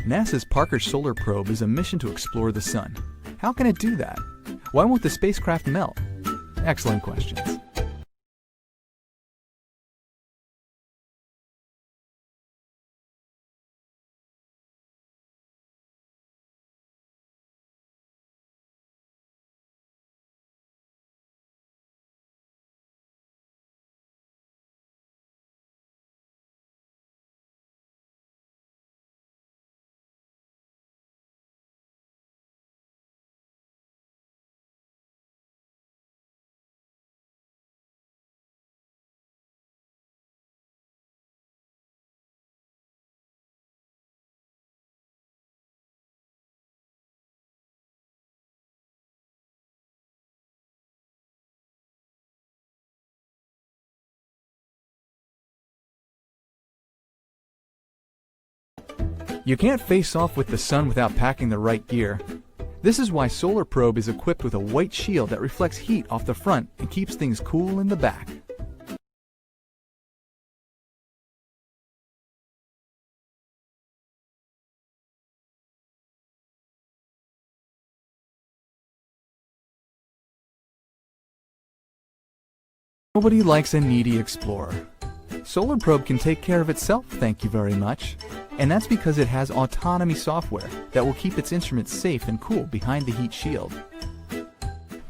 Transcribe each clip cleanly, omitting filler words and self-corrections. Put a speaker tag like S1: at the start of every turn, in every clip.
S1: NASA's Parker Solar Probe is a mission to explore the sun. How can it do that? Why won't the spacecraft melt? Excellent questions. You can't face off with the sun without packing the right gear. This is why Solar Probe is equipped with a white shield that reflects heat off the front and keeps things cool in the back. Nobody likes a needy explorer. Solar Probe can take care of itself, thank you very much. And that's because it has autonomy software that will keep its instruments safe and cool behind the heat shield.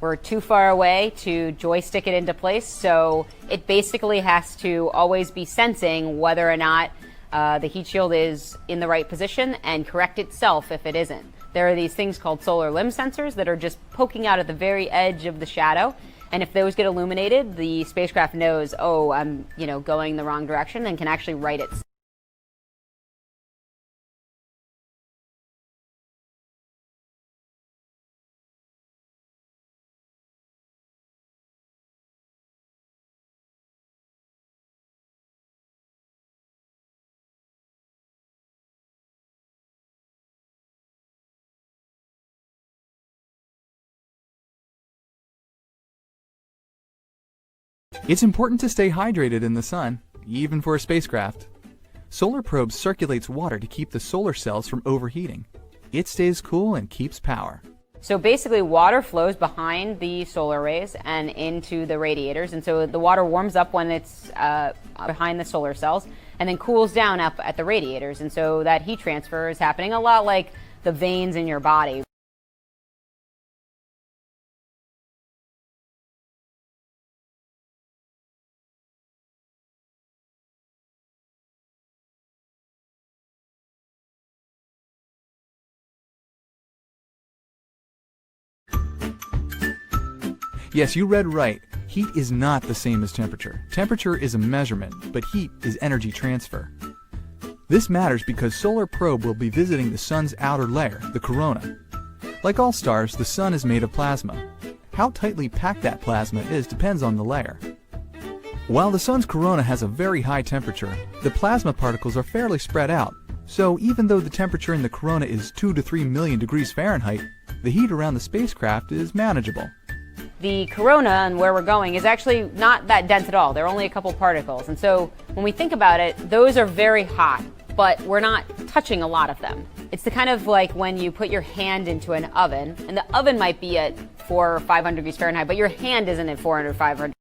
S2: We're too far away to joystick it into place, so it basically has to always be sensing whether or not the heat shield is in the right position and correct itself if it isn't. There are these things called solar limb sensors that are just poking out at the very edge of the shadow. And if those get illuminated, the spacecraft knows, oh, I'm, going the wrong direction, and can actually right it.
S1: It's important to stay hydrated in the sun, even for a spacecraft. Solar Probe circulates water to keep the solar cells from overheating. It stays cool and keeps power.
S2: So basically water flows behind the solar rays and into the radiators, and so the water warms up when it's behind the solar cells and then cools down up at the radiators, and so that heat transfer is happening a lot like the veins in your body.
S1: Yes, you read right. Heat is not the same as temperature. Temperature is a measurement, but heat is energy transfer. This matters because Solar Probe will be visiting the sun's outer layer, the corona. Like all stars, the sun is made of plasma. How tightly packed that plasma is depends on the layer. While the sun's corona has a very high temperature, the plasma particles are fairly spread out. So even though the temperature in the corona is 2 to 3 million degrees Fahrenheit, the heat around the spacecraft is manageable.
S2: The corona and where we're going is actually not that dense at all. There are only a couple particles. And so when we think about it, those are very hot, but we're not touching a lot of them. It's the kind of like when you put your hand into an oven, and the oven might be at 400 or 500 degrees Fahrenheit, but your hand isn't at 400 or 500.